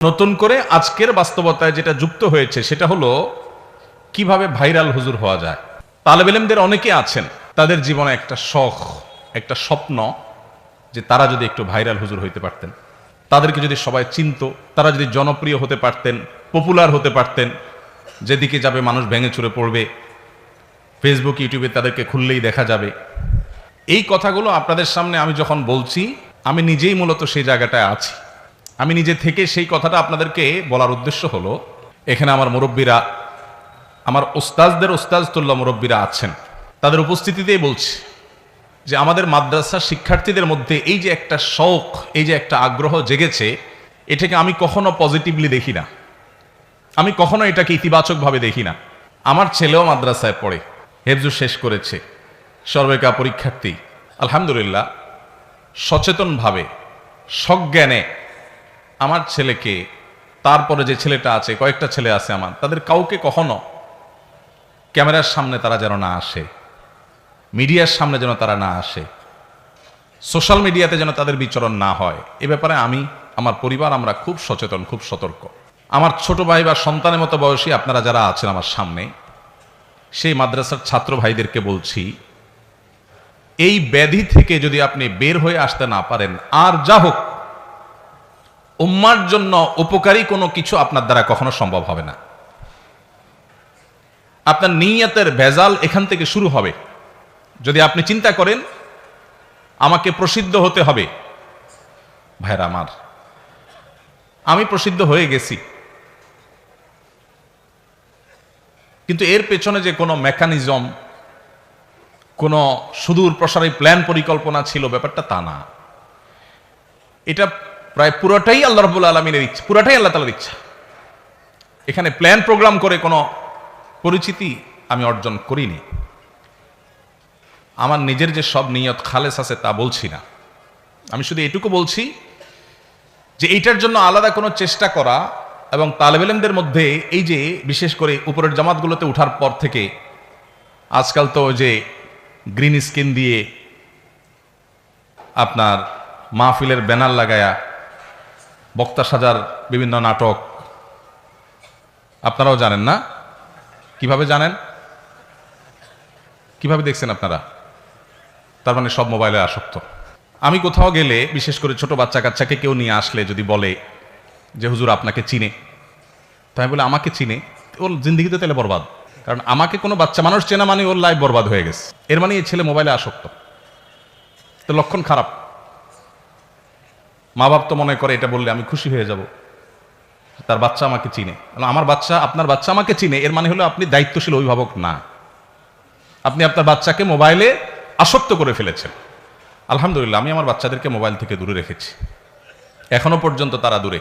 নতুন করে আজকের বাস্তবতায় যেটা যুক্ত হয়েছে সেটা হলো কিভাবে ভাইরাল হুজুর হওয়া যায়। তালেবে ইলমদের অনেকে আছেন, তাদের জীবনে একটা শখ, একটা স্বপ্ন যে তারা যদি একটু ভাইরাল হুজুর হইতে পারতেন, তাদেরকে যদি সবাই চিনতো, তারা যদি জনপ্রিয় হতে পারতেন, পপুলার হতে পারতেন, যেদিকে যাবে মানুষ ভেঙে চুরে পড়বে, ফেসবুক ইউটিউবে তাদেরকে খুললেই দেখা যাবে। এই কথাগুলো আপনাদের সামনে আমি যখন বলছি, আমি নিজেই মূলত সেই জায়গাটায় আছি। আমি নিজে থেকে সেই কথাটা আপনাদেরকে বলার উদ্দেশ্য হলো, এখানে আমার মুরব্বীরা, আমার ওস্তাজদের ওস্তাজতুল্লাহ মুরব্বীরা আছেন, তাদের উপস্থিতিতেই বলছি যে আমাদের মাদ্রাসার শিক্ষার্থীদের মধ্যে এই যে একটা শৌক, এই যে একটা আগ্রহ জেগেছে, এটাকে আমি কখনো পজিটিভলি দেখি না, আমি কখনো এটাকে ইতিবাচকভাবে দেখি না। আমার ছেলেও মাদ্রাসায় পড়ে, হেফজু শেষ করেছে, সর্বেকা পরীক্ষার্থী। আলহামদুলিল্লাহ, সচেতনভাবে সজ্ঞানে আমার ছেলেকে, তারপরে যে ছেলেটা আছে, কয়েকটা ছেলে আছে আমার, তাদের কাউকে কখনো ক্যামেরার সামনে তারা যেন না আসে, মিডিয়ার সামনে যেন তারা না আসে, সোশ্যাল মিডিয়াতে যেন তাদের বিচরণ না হয়। এ ব্যাপারে আমি, আমার পরিবার, আমরা খুব সচেতন, খুব সতর্ক। আমার ছোট ভাই বা সন্তানের মতো বয়সী আপনারা যারা আছেন আমার সামনে, সেই মাদ্রাসার ছাত্র ভাইদেরকে বলছি, এই ব্যাধি থেকে যদি আপনি বের হয়ে আসতে না পারেন, আর যা হোক, উম্মার জন্য উপকারী কোনো কিছু আপনার দ্বারা কখনো সম্ভব হবে না। আপনার নিয়তের ভেজাল এখান থেকে শুরু হবে। যদি আপনি চিন্তা করেন আমাকে প্রসিদ্ধ হতে হবে, ভাইরা আমার, আমি প্রসিদ্ধ হয়ে গেছি, কিন্তু এর পেছনে যে কোনো মেকানিজম, কোনো সুদূর প্রসারী প্ল্যান পরিকল্পনা ছিল, ব্যাপারটা তা না। এটা প্রায় পুরোটাই আল্লাহ রাব্বুল আলামিনের ইচ্ছা, পুরোটাই আল্লাহ তাআলার ইচ্ছা। এখানে প্ল্যান প্রোগ্রাম করে কোনো পরিচিতি আমি অর্জন করিনি। আমার নিজের যে সব নিয়ত খালেস আছে তা বলছি না, আমি শুধু এটুকু বলছি যে এইটার জন্য আলাদা কোনো চেষ্টা করা, এবং তালেবে ইলমদের মধ্যে এই যে বিশেষ করে উপরের জামাতগুলোতে ওঠার পর থেকে আজকাল তো যে গ্রিন স্ক্রিন দিয়ে আপনার মাহফিলের ব্যানার লাগায়া বক্তা সাজার বিভিন্ন নাটক, আপনারাও জানেন না? কিভাবে জানেন? কিভাবে দেখছেন আপনারা? তার মানে সব মোবাইলে আসক্ত। আমি কোথাও গেলে, বিশেষ করে ছোট বাচ্চা কাচ্চাকে কেউ নিয়ে আসলে যদি বলে যে হুজুর আপনাকে চিনে, তাই বলে আমাকে চিনে, ওর জিন্দিগিতে তাহলে বরবাদ। কারণ আমাকে কোনো বাচ্চা মানুষ চেনা মানে ওর লাইফ বরবাদ হয়ে গেছে। এর মানে এই ছেলে মোবাইলে আসক্ত, তো লক্ষণ খারাপ। মা বাপ তো মনে করে এটা বললে আমি খুশি হয়ে যাব, তার বাচ্চা আমাকে চিনে। আমার বাচ্চা, আপনার বাচ্চা আমাকে চিনে, এর মানে হলো আপনি দায়িত্বশীল অভিভাবক না, আপনি আপনার বাচ্চাকে মোবাইলে আসক্ত করে ফেলেছেন। আলহামদুলিল্লাহ, আমি আমার বাচ্চাদেরকে মোবাইল থেকে দূরে রেখেছি, এখনো পর্যন্ত তারা দূরে,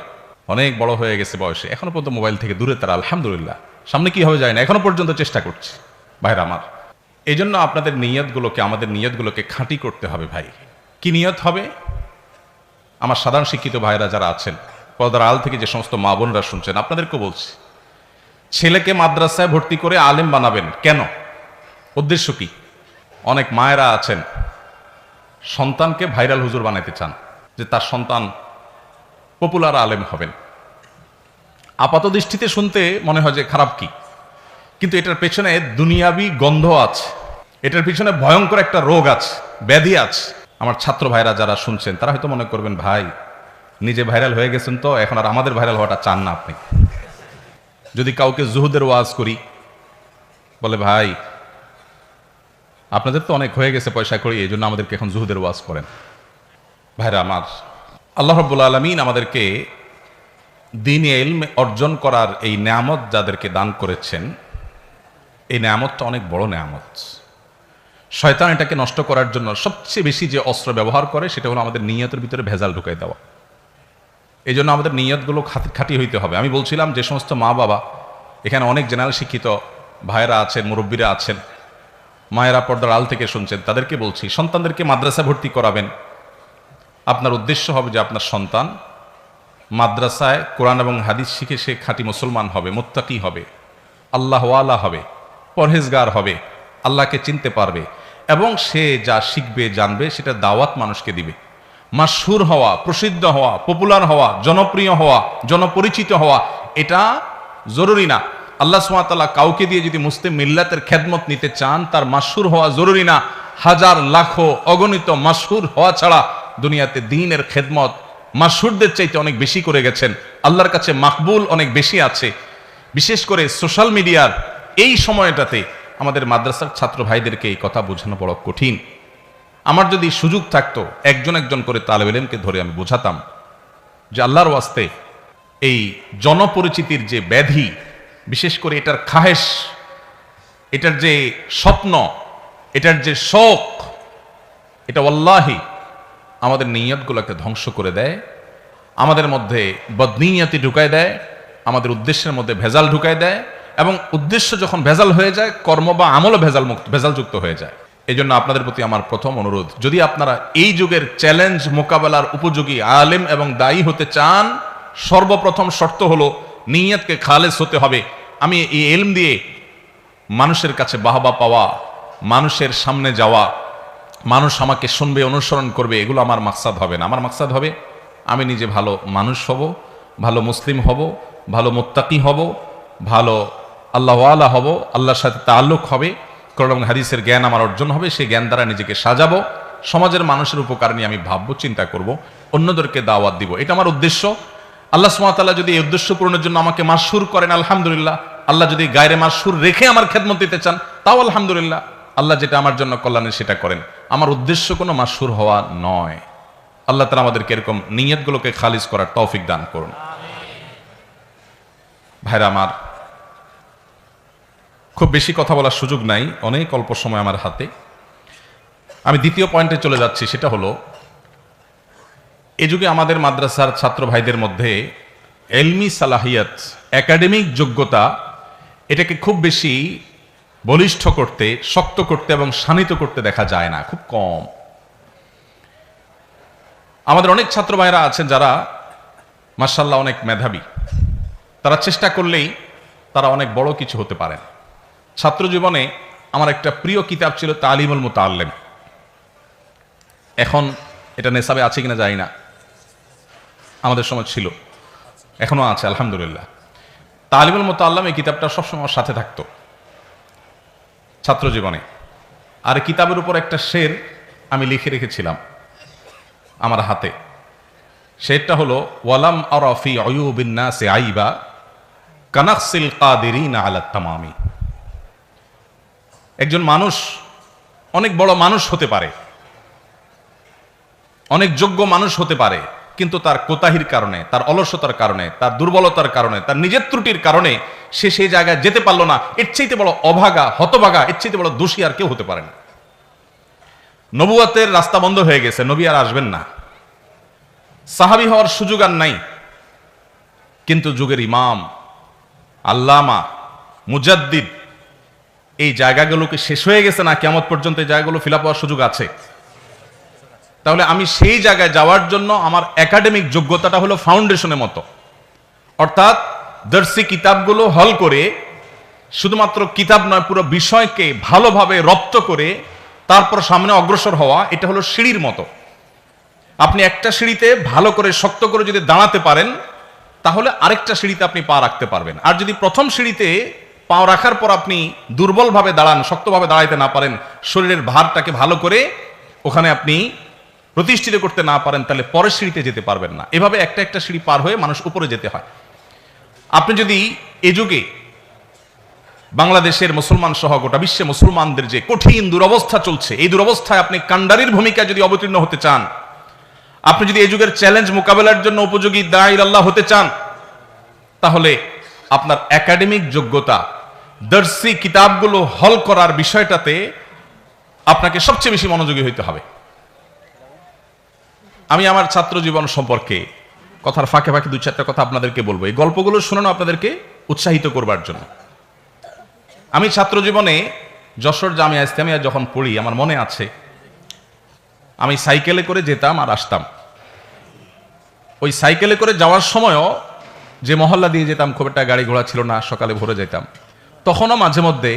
অনেক বড় হয়ে গেছে বয়সে, এখনো পর্যন্ত মোবাইল থেকে দূরে তারা, আলহামদুলিল্লাহ। সামনে কি হবে যায় না, এখনো পর্যন্ত চেষ্টা করছি। ভাইরা আমার, এই জন্য আপনাদের নিয়তগুলোকে, আমাদের নিয়তগুলোকে খাঁটি করতে হবে ভাই। কি নিয়ত হবে? আমার সাধারণ শিক্ষিত ভাইরা যারা আছেন, পর্দার আড়াল থেকে যে সমস্ত মা বোনরা শুনছেন, আপনাদেরকে বলছি, ছেলেকে মাদ্রাসায় ভর্তি করে আলেম বানাবেন কেন? উদ্দেশ্য কি? অনেক মায়েরা আছেন সন্তানকে ভাইরাল হুজুর বানাইতে চান, যে তার সন্তান পপুলার আলেম হবেন। আপাত দৃষ্টিতে শুনতে মনে হয় যে খারাপ কি, কিন্তু এটার পেছনে দুনিয়াবি গন্ধ আছে, এটার পিছনে ভয়ঙ্কর একটা রোগ আছে, ব্যাধি আছে। আমার ছাত্র ভাইরা যারা শুনছেন তারা হয়তো মনে করবেন, ভাই নিজে ভাইরাল হয়ে গেছেন তো, এখন আর আমাদের ভাইরাল হওয়াটা চান না আপনি। যদি কাউকে জুহুদের ওয়াজ করি, বলে ভাই আপনাদের তো অনেক হয়ে গেছে পয়সা করি, এই জন্য আমাদেরকে এখন জুহুদের ওয়াজ করেন। ভাইরা আমার, আল্লাহ রাব্বুল আলামিন আমাদেরকে দ্বীনি ইলম অর্জন করার এই নেয়ামত যাদেরকে দান করেছেন, এই নেয়ামতটা অনেক বড় নেয়ামত। শয়তান এটাকে নষ্ট করার জন্য সবচেয়ে বেশি যে অস্ত্র ব্যবহার করে সেটা হলো আমাদের নিয়তের ভিতরে ভেজাল ঢুকাই দেওয়া। এই জন্য আমাদের নিয়তগুলো খাঁটি হইতে হবে। আমি বলছিলাম যে সমস্ত মা বাবা, এখানে অনেক জেনারেল শিক্ষিত ভাইয়েরা আছেন, মুরব্বীরা আছেন, মায়েরা পর্দার আল থেকে শুনছেন, তাদেরকে বলছি, সন্তানদেরকে মাদ্রাসা ভর্তি করাবেন, আপনার উদ্দেশ্য হবে যে আপনার সন্তান মাদ্রাসায় কোরআন এবং হাদিস শিখে সে খাঁটি মুসলমান হবে, মুত্তাকি হবে, আল্লাহওয়ালা হবে, পরহেজগার হবে, আল্লাহকে চিনতে পারবে, এবং সে যা শিখবে জানবে সেটা দাওয়াত মানুষকে দিবে। মাশহুর হওয়া, প্রসিদ্ধ হওয়া, পপুলার হওয়া, জনপ্রিয় হওয়া, জনপরিচিত হওয়া, এটা জরুরি না। আল্লাহ সুবহানাহু ওয়া তাআলা কাউকে দিয়ে যদি মুসলিম মিল্লাতের খেদমত নিতে চান, তার মাশহুর হওয়া জরুরি না। হাজার লাখো অগণিত মাশহুর হওয়া ছাড়া দুনিয়াতে দ্বীনের খেদমত মাশহুরদের চাইতে অনেক বেশি করে গেছেন। আল্লাহর কাছে মাকবুল অনেক বেশি আছে। বিশেষ করে সোশ্যাল মিডিয়ার এই সময়টাতে আমাদের মাদ্রাসার ছাত্র ভাইদেরকে এই কথা বোঝানো বড় কঠিন। আমার যদি সুযোগ থাকতো, একজন একজন করে তালেব ইলমকে ধরে আমি বোঝাতাম যে আল্লাহর ওয়াস্তে এই জনপরিচিতির যে ব্যাধি, বিশেষ করে এটার খাহেশ, এটার যে স্বপ্ন, এটার যে শখ, এটা ওয়াল্লাহি আমাদের নিয়তগুলোকে ধ্বংস করে দেয়, আমাদের মধ্যে বদনিয়তি ঢুকায় দেয়, আমাদের উদ্দেশ্যের মধ্যে ভেজাল ঢুকায় দেয়, এবং উদ্দেশ্য যখন ভেজাল হয়ে যায়, কর্ম বা আমলও ভেজালযুক্ত হয়ে যায়। এই জন্য আপনাদের প্রতি আমার প্রথম অনুরোধ, যদি আপনারা এই যুগের চ্যালেঞ্জ মোকাবেলার উপযোগী আলেম এবং দায়ী হতে চান, সর্বপ্রথম শর্ত হলো নিয়তকে খালেস হতে হবে। আমি এই ইলম দিয়ে মানুষের কাছে বাহবা পাওয়া, মানুষের সামনে যাওয়া, মানুষ আমাকে শুনবে, অনুসরণ করবে, এগুলো আমার মাকসাদ হবে না। আমার মাকসাদ হবে আমি নিজে ভালো মানুষ হব, ভালো মুসলিম হব, ভালো মুত্তাকি হব, ভালো আল্লাহওয়ালা হব, আল্লাহর সাথে তাআল্লুক হবে, কোরআন এবং হাদিসের জ্ঞান আমার অর্জন হবে, সেই জ্ঞান দ্বারা নিজেকে সাজাবো, সমাজের মানুষের উপকার নিয়ে আমি ভাববো, চিন্তা করব, অন্যদেরকে দাওয়াত দিব, এটা আমার উদ্দেশ্য। আল্লাহ সুবহানাহু ওয়া তাআলা যদি এই উদ্দেশ্য পূরণের জন্য আমাকে মাশহুর করেন, আলহামদুলিল্লাহ। আল্লাহ যদি গায়রে মাশহুর রেখে আমার খেদমত দিতে চান, তাও আলহামদুলিল্লাহ। আল্লাহ যেটা আমার জন্য কল্যাণের সেটা করেন। আমার উদ্দেশ্য কোনো মাশহুর হওয়া নয়। আল্লাহ তাআলা আমাদেরকে এরকম নিয়তগুলোকে খালিস করার তৌফিক দান করুন। ভাইরা আমার, খুব বেশি কথা বলার সুযোগ নাই, অনেক অল্প সময় আমার হাতে। আমি দ্বিতীয় পয়েন্টে চলে যাচ্ছি, সেটা হলো এ যুগে আমাদের মাদ্রাসার ছাত্র ভাইদের মধ্যে এলমি সালাহিয়াত, একাডেমিক যোগ্যতা, এটাকে খুব বেশি বলিষ্ঠ করতে, শক্ত করতে এবং শানিত করতে দেখা যায় না, খুব কম। আমাদের অনেক ছাত্র ভাইরা আছেন যারা মাশাআল্লাহ অনেক মেধাবী, তারা চেষ্টা করলেই তারা অনেক বড় কিছু হতে পারেন। ছাত্র জীবনে আমার একটা প্রিয় কিতাব ছিল তালিমুল মুতাআল্লিম। এখন এটা নেশাবে আছে কিনা জানি না, আমাদের সময় ছিল, এখনো আছে আলহামদুলিল্লাহ। তালিমুল মুতাআল্লিম এই কিতাবটা সবসময় আমার সাথে থাকতো ছাত্র জীবনে। আর কিতাবের উপর একটা শের আমি লিখে রেখেছিলাম আমার হাতে। শেরটা হলো ওয়ালাম আরা ফি উয়ুবিন নাসি আইবা কানাকসিল কাদিরিনা আলা তামামি। একজন মানুষ অনেক বড় মানুষ হতে পারে, অনেক যোগ্য মানুষ হতে পারে, কিন্তু তার কোতাহির কারণে, তার অলসতার কারণে, তার দুর্বলতার কারণে, তার নিজের ত্রুটির কারণে সে সেই জায়গায় যেতে পারলো না। এর চাইতে বড় অভাগা, হতভাগা, এর চাইতে বড় দোষী আর কেউ হতে পারে না। নবুয়তের রাস্তা বন্ধ হয়ে গেছে, নবী আর আসবেন না, সাহাবী হওয়ার সুযোগ আর নাই, কিন্তু যুগের ইমাম, আল্লামা, মুজাদ্দিদ, এই জায়গাগুলোকে শেষ হয়ে গেছে না, কিয়ামত পর্যন্ত এই জায়গাগুলো ফিল আপ হওয়ার সুযোগ আছে। তাহলে আমি সেই জায়গায় যাওয়ার জন্য আমার একাডেমিক যোগ্যতাটা হলো ফাউন্ডেশনের মতো, অর্থাৎ দর্শী কিতাবগুলো হল করে, শুধুমাত্র কিতাব নয়, পুরো বিষয়কে ভালোভাবে রপ্ত করে তারপর সামনে অগ্রসর হওয়া, এটা হলো সিঁড়ির মতো। আপনি একটা সিঁড়িতে ভালো করে শক্ত করে যদি দাঁড়াতে পারেন, তাহলে আরেকটা সিঁড়িতে আপনি পা রাখতে পারবেন। আর যদি প্রথম সিঁড়িতে পা রাখার পর আপনি দুর্বলভাবে দাঁড়ান, শক্তভাবে দাঁড়াইতে না পারেন, শরীরের ভারটাকে ভালো করে ওখানে আপনি প্রতিষ্ঠিত করতে না পারেন, তাহলে পরের সিঁড়িতে যেতে পারবেন না। এভাবে একটা একটা সিঁড়ি পার হয়ে মানুষ উপরে যেতে হয়। আপনি যদি এ যুগে বাংলাদেশের মুসলমান সহ গোটা বিশ্বে মুসলমানদের যে কঠিন দুরবস্থা চলছে, এই দুরবস্থায় আপনি কান্ডারির ভূমিকা যদি অবতীর্ণ হতে চান, আপনি যদি এই যুগের চ্যালেঞ্জ মোকাবেলার জন্য উপযোগী দাঈ আল্লাহ হতে চান, তাহলে আপনার একাডেমিক যোগ্যতা, দর্শী কিতাবগুলো হল করার বিষয়টাতে আপনাকে সবচেয়ে বেশি মনোযোগী হইতে হবে। আমি আমার ছাত্র জীবন সম্পর্কে কথার ফাঁকে ফাঁকে দুই চারটা কথা আপনাদেরকে বলবো, এই গল্পগুলো শোনানো আপনাদেরকে উৎসাহিত করবার জন্য। আমি ছাত্র জীবনে যশোর জামিয়া ইসলামিয়া যখন পড়ি, আমার মনে আছে আমি সাইকেলে করে যেতাম আর আসতাম। ওই সাইকেলে করে যাওয়ার সময়ও যে মহল্লা দিয়ে যেতাম, খুব একটা গাড়ি ঘোড়া ছিল না, সকালে ভোরে যেতাম, তখনও মাঝে মধ্যে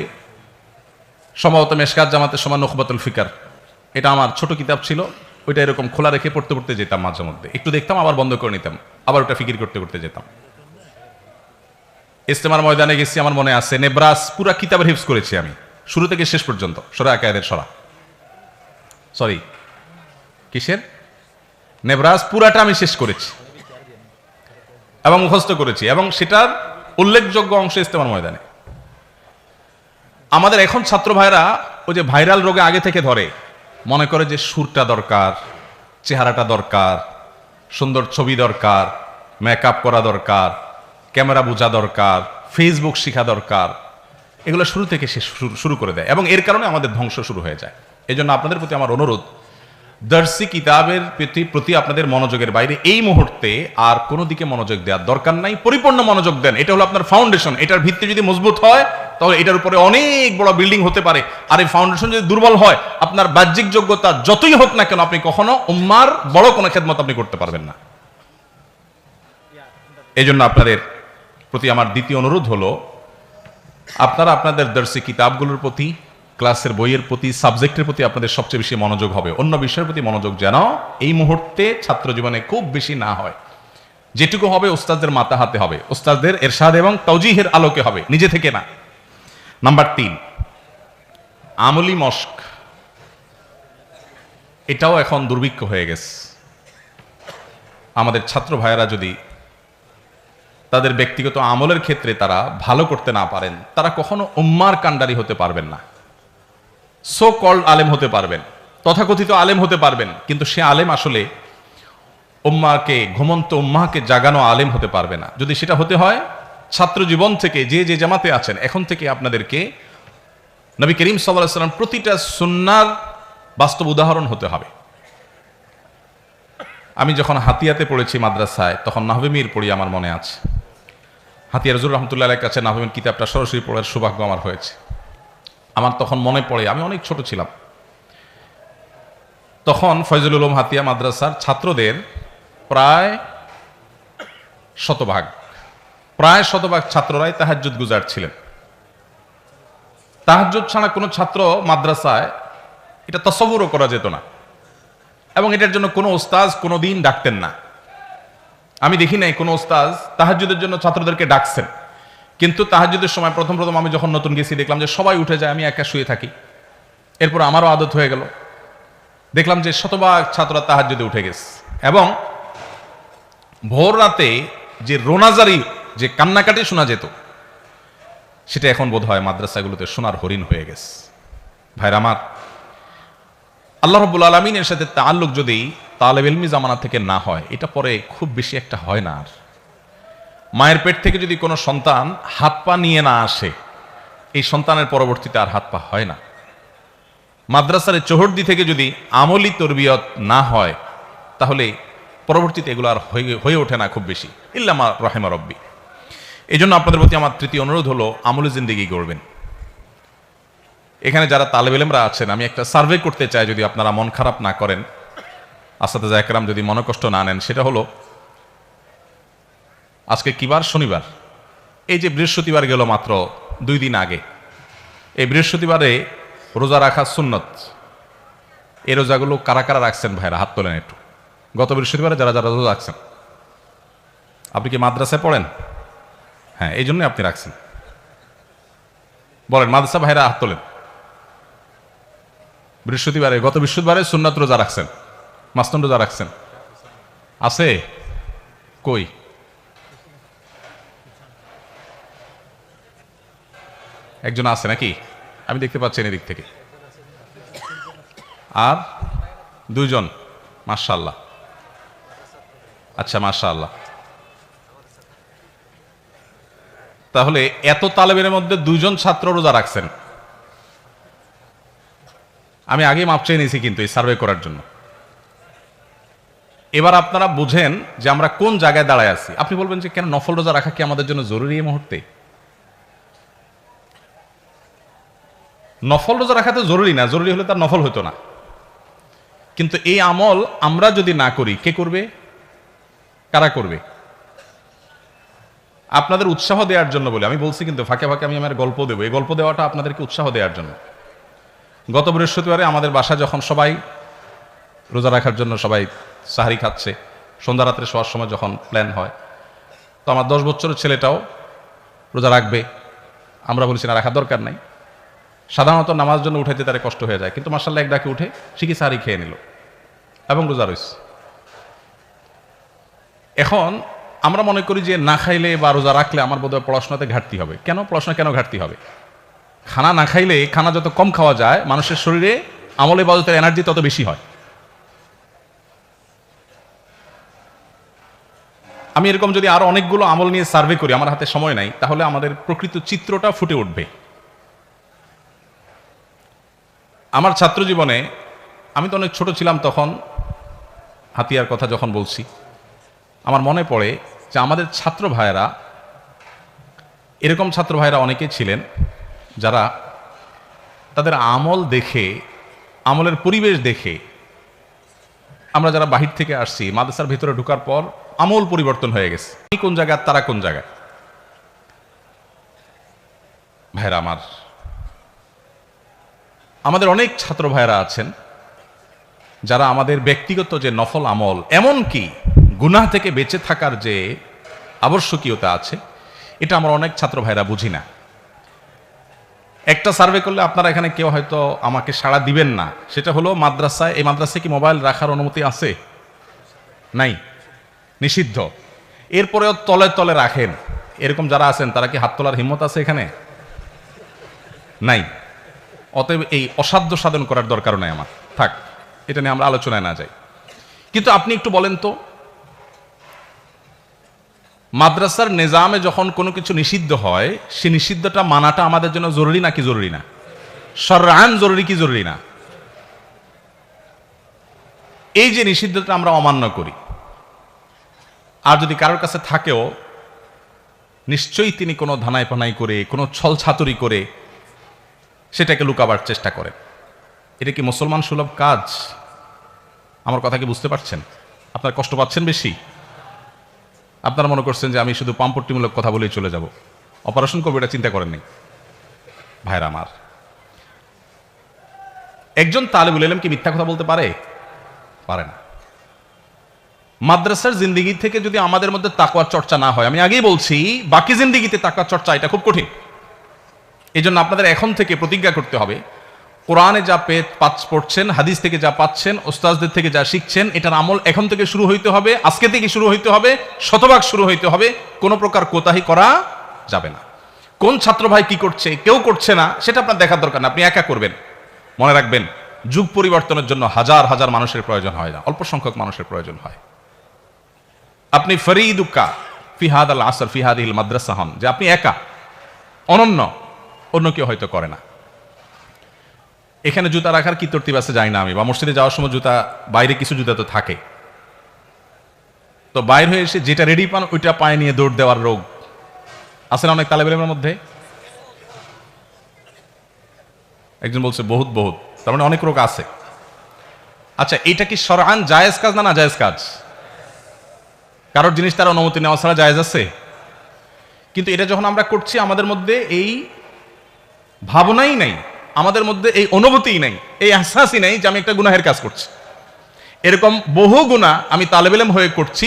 সম্ভবত মেশকাত জামাতের সময় নুখবাতুল ফিকার, এটা আমার ছোট কিতাব ছিল, ওইটা এরকম খোলা রেখে পড়তে পড়তে যেতাম, মাঝে মধ্যে একটু দেখতাম আবার বন্ধ করে নিতাম, আবার ওটা ফিকির করতে করতে যেতাম। ইস্তেমার ময়দানে গেছি, আমার মনে আছে নেব্রাস পুরা কিতাবের হিফজ করেছি আমি, শুরু থেকে শেষ পর্যন্ত। সূরা আকায়েদের কিসের নেব্রাস পুরাটা আমি শেষ করেছি এবং মুখস্থ করেছি, এবং সেটার উল্লেখযোগ্য অংশ ইস্তেমার ময়দানে। আমাদের এখন ছাত্র ভাইরা ওই যে ভাইরাল রোগে আগে থেকে ধরে, মনে করে যে সুরটা দরকার, চেহারাটা দরকার, সুন্দর ছবি দরকার, মেকআপ করা দরকার, ক্যামেরা বোঝা দরকার, ফেসবুক শেখা দরকার, এগুলো শুরু থেকে শুরু করে দেয়, এবং এর কারণে আমাদের ধ্বংস শুরু হয়ে যায়। এই জন্য আপনাদের প্রতি আমার অনুরোধ, দর্শি কিতাবের প্রতি আপনাদের মনোযোগের বাইরে এই মুহূর্তে আর কোনো দিকে মনোযোগ দেওয়ার দরকার নাই। পরিপূর্ণ মনোযোগ দেন, এটা হলো আপনার ফাউন্ডেশন। এটার ভিত্তি যদি মজবুত হয় তাহলে এটার উপরে অনেক বড় বিল্ডিং হতে পারে। আর এই ফাউন্ডেশন যদি দুর্বল হয়, আপনার বাহ্যিক যোগ্যতা যতই হোক না কেন, আপনি কখনো উম্মার বড় কোনো খেদমত আপনি করতে পারবেন না। এই জন্য আপনাদের প্রতি আমার দ্বিতীয় অনুরোধ হলো, আপনারা আপনাদের দর্শি কিতাবগুলোর প্রতি, ক্লাসের বইয়ের প্রতি, সাবজেক্টের প্রতি আপনাদের সবচেয়ে বেশি মনোযোগ হবে। অন্য বিষয়ের প্রতি মনোযোগ যেন এই মুহূর্তে ছাত্র জীবনে খুব বেশি না হয়। যেটুকু হবে ওস্তাদদের মাথা হাতে হবে, ওস্তাদদের এরশাদ এবং তাওজীহের আলোকে হবে, নিজে থেকে না। নাম্বার 3, আমলি মশক। এটাও এখন দুর্ভিক্ষ হয়ে গেছে। আমাদের ছাত্র ভাইয়েরা যদি তাদের ব্যক্তিগত আমলের ক্ষেত্রে তারা ভালো করতে না পারেন, তারা কখনো উম্মার কান্ডারি হতে পারবেন না। সো কল্ড আলেম হতে পারবেন, তথাকথিত আলেম হতে পারবেন, কিন্তু সে আলেম আসলে উম্মাকে, ঘুমন্ত উম্মাকে জাগানো আলেম হতে পারবে না। যদি সেটা হতে হয়, ছাত্র জীবন থেকে যে যে জামাতে আছেন, এখন থেকে আপনাদেরকে নবী করিম সাল্লাল্লাহু আলাইহি ওয়াসাল্লাম প্রতিটা সুন্নাহর বাস্তব উদাহরণ হতে হবে। আমি যখন হাতিয়াতে পড়েছি মাদ্রাসায়, তখন নাহবে মীর পড়ি, আমার মনে আছে। হাতিয়া রজুর রহমতুল্লাহ আলাইহির কাছে নাহবে মীর কিতাবটা সরাসরি পড়ার সৌভাগ্য আমার হয়েছে। আমার তখন মনে পড়ে, আমি অনেক ছোট ছিলাম তখন। ফয়জুল উলুম হাতিয়া মাদ্রাসার ছাত্রদের প্রায় শতভাগ ছাত্ররাই তাহাজ্জুদ গুজার ছিলেন। তাহাজ্জুদ ছাড়া কোনো ছাত্র মাদ্রাসায়, এটা তসব্বুরও করা যেত না, এবং এটার জন্য কোনো ওস্তাজ কোনো দিন ডাকতেন না। আমি দেখি নাই কোনো ওস্তাজ তাহাজ্জুদের জন্য ছাত্রদেরকে ডাকছেন। কিন্তু তাহাজ্জুদের সময় প্রথম আমি যখন নতুন গেছি, দেখলাম যে সবাই উঠে যায়, আমি একা শুয়ে থাকি। এরপর আমারও আদত হয়ে গেল, দেখলাম যে শতভাগ ছাত্ররা তাহাজ্জুদে উঠে গেছে, এবং ভোর রাতে যে রোনাজারি, যে কান্নাকাটি শোনা যেত, সেটা এখন বোধ হয় মাদ্রাসাগুলোতে সোনার হরিণ হয়ে গেছে। ভাইরা আমার, আল্লাহ রাব্বুল আলামিনের সাথে তাআল্লুক যদি তালেব ইলমি জামানা থেকে না হয়, এটা পরে খুব বেশি একটা হয় না। আর মায়ের পেট থেকে যদি কোনো সন্তান হাত পা নিয়ে না আসে, এই সন্তানের পরবর্তীতে আর হাত পা হয় না। মাদ্রাসার চৌহদ্দি থেকে যদি আমলি তরবিয়ত না হয়, তাহলে পরবর্তীতে এগুলো আর হয়ে ওঠে না খুব বেশি, ইল্লা মা রাহিমা রব্বি। এই জন্য আপনাদের প্রতি আমার তৃতীয় অনুরোধ হলো, আমলি জিন্দেগি গড়বেন। এখানে যারা তালেব ইলমরা আছেন, আমি একটা সার্ভে করতে চাই, যদি আপনারা মন খারাপ না করেন, আসাতেজা একরাম যদি মনোকষ্ট না নেন। সেটা হলো, আজকে কি বার? শনিবার। এই যে বৃহস্পতিবার গেল মাত্র 2 দিন আগে, এই বৃহস্পতিবারে রোজা রাখা সুন্নত। এই রোজাগুলো কারা কারা রাখছেন ভাইরা? হাত তোলেন একটু। গত বৃহস্পতিবারে যারা যারা রোজা রাখছেন, আপনি কি মাদ্রাসায় পড়েন? হ্যাঁ, এই জন্যই আপনি রাখছেন। বলেন, মাদ্রাসা ভাইরা হাত তোলেন। গত বৃহস্পতিবারে সুন্নাত রোজা রাখছেন, মাসনুন রোজা রাখছেন? আছে? কই? একজন আছে নাকি? আমি দেখতে পাচ্ছি এদিক থেকে। আর 2 জন, মাশাআল্লাহ। আচ্ছা, মাশাআল্লাহ। তাহলে এত তালেবের মধ্যে 2 জন ছাত্র রোজা রাখছেন। আমি আগে মাপ চেয়ে নিয়েছি কিন্তু এই সার্ভে করার জন্য। এবার আপনারা বুঝেন যে আমরা কোন জায়গায় দাঁড়ায় আছি। আপনি বলবেন যে কেন নফল রোজা রাখা কি আমাদের জন্য জরুরি এই মুহূর্তে? নফল রোজা রাখা তো জরুরি না, জরুরি হলে তার নফল হতো না। কিন্তু এই আমল আমরা যদি না করি, কে করবে? কারা করবে? আপনাদের উৎসাহ দেওয়ার জন্য বলে আমি বলছি, কিন্তু ফাঁকে ফাঁকে আমি আমার গল্প দেবো। এই গল্প দেওয়াটা আপনাদেরকে উৎসাহ দেওয়ার জন্য। গত বৃহস্পতিবারে আমাদের বাসা যখন সবাই রোজা রাখার জন্য সবাই সাহারি খাচ্ছে, সন্ধ্যা রাত্রে শোয়ার সময় যখন প্ল্যান হয়। তো আমার 10 বছরের ছেলেটাও রোজা রাখবে, আমরা বলছি না, রাখার দরকার নাই। সাধারণত নামাজ জন্য উঠাইতে তার কষ্ট হয়ে যায়, কিন্তু মাশাআল্লাহ এক ডাকে উঠে শিখি সাহারি খেয়ে নিল এবং রোজা রয়েছে। এখন আমরা মনে করি যে না খাইলে বা রোজা রাখলে আমার বোধহয় পড়াশোনাতে ঘাটতি হবে। কেন পড়াশোনা কেন ঘাটতি হবে? খানা না খাইলে, খানা যত কম খাওয়া যায় মানুষের শরীরে আমল ইবাদতের এনার্জি তত বেশি হয়। আমি এরকম যদি আরো অনেকগুলো আমল নিয়ে সার্ভে করি, আমার হাতে সময় নাই, তাহলে আমাদের প্রকৃত চিত্রটা ফুটে উঠবে। আমার ছাত্র জীবনে, আমি তো অনেক ছোট ছিলাম তখন, হাতিয়ার কথা যখন বলছি, আমার মনে পড়ে যে আমাদের ছাত্র ভাইয়েরা, এরকম ছাত্র ভাইয়েরা অনেকেই ছিলেন যারা তাদের আমল দেখে, আমলের পরিবেশ দেখে, আমরা যারা বাহির থেকে আসছি মাদ্রাসার ভিতরে ঢোকার পর আমল পরিবর্তন হয়ে গেছে। কোন জায়গায়, তারা কোন জায়গায়। ভাইরা আমার, আমাদের অনেক ছাত্র ভাইরা আছেন যারা আমাদের ব্যক্তিগত যে নফল আমল, এমনকি গুনাহ থেকে বেঁচে থাকার যে আবশ্যকীয়তা আছে, এটা আমরা অনেক ছাত্র ভাইরা বুঝি না। একটা সার্ভে করলে আপনারা এখানে কেউ হয়তো আমাকে সাড়া দিবেন না, সেটা হলো মাদ্রাসায়, এই মাদ্রাসায় কি মোবাইল রাখার অনুমতি আছে? নাই, নিষিদ্ধ। এরপরেও তলে তলে রাখেন, এরকম যারা আছেন তারা কি হাত তোলার হিম্মত আছে এখানে? নাই। অতএব এই অসাধ্য সাধন করার দরকার নাই আমার, থাক, এটা নিয়ে আমরা আলোচনায় না যাই। কিন্তু আপনি একটু বলেন তো, মাদ্রাসার নিজামে যখন কোনো কিছু নিষিদ্ধ হয়, সে নিষিদ্ধটা মানাটা আমাদের জন্য জরুরি নাকি জরুরি না? শরআন জরুরি কি জরুরি না? এই যে নিষিদ্ধটা আমরা অমান্য করি, আর যদি কারোর কাছে থাকেও, নিশ্চয়ই তিনি কোনো ধানাই পানাই করে, কোনো ছল ছাতুরি করে সেটাকে লুকাবার চেষ্টা করেন। এটা কি মুসলমান সুলভ কাজ? আমার কথা কি বুঝতে পারছেন? আপনার কষ্ট পাচ্ছেন বেশি? আপনারা মনে করছেন যে আমি শুধু পাম্পট্টিমূলক কথা বলেই চলে যাব, অপারেশন করবো, এটা চিন্তা করেননি। ভাইরা আমার, একজন তালেবুল ইলম কি মিথ্যা কথা বলতে পারে? পারে না। মাদ্রাসার জিন্দিগি থেকে যদি আমাদের মধ্যে তাকওয়ার চর্চা না হয়, আমি আগেই বলছি, বাকি জিন্দিগিতে তাকওয়ার চর্চা এটা খুব কঠিন। এই জন্য আপনাদের এখন থেকে প্রতিজ্ঞা করতে হবে, কোরআনে যা পড়ছেন, হাদিস থেকে যা পাচ্ছেন, ওস্তাজদের থেকে যা শিখছেন, এটার আমল এখন থেকে শুরু হইতে হবে, আজকে থেকে শুরু হইতে হবে, শতভাগ শুরু হইতে হবে। কোনো প্রকার কোতাহি করা যাবে না। কোন ছাত্র ভাই কি করছে, কেউ করছে না, সেটা আপনার দেখার দরকার না, আপনি একা করবেন। মনে রাখবেন, যুগ পরিবর্তনের জন্য হাজার হাজার মানুষের প্রয়োজন হয় না, অল্প সংখ্যক মানুষের প্রয়োজন হয়। আপনি ফরিদুকা ফি হাদাল আসর ফি হাদিহিল মাদ্রাসা হন, যে আপনি একা, অনন্য, অন্য কেউ হয়তো করে না। এখানে জুতা রাখার কি তরতিব আছে জানি না আমি, বা মসজিদে যাওয়ার সময় জুতা, বাইরে কিছু জুতা তো থাকে, তো বাইর হয়ে এসে যেটা রেডি পান ওইটা পায়ে নিয়ে দৌড় দেওয়ার রোগ আছে না অনেক তালেবের মধ্যে? একজন বলছে বহুত বহুত, তার মানে অনেক রোগ আছে। আচ্ছা, এটা কি শরআন জায়েজ কাজ না নাজায়েজ কাজ? কারোর জিনিস তার অনুমতি নেওয়া ছাড়া জায়েজ আছে? কিন্তু এটা যখন আমরা করছি, আমাদের মধ্যে এই ভাবনাই নাই, আমাদের মধ্যে এই অনুভূতিই নাই, এই আহসাসই নাই যে আমি একটা গুনাহের কাজ করছি। এরকম বহু গুনাহ আমি তালেব ইলম হয়ে করছি,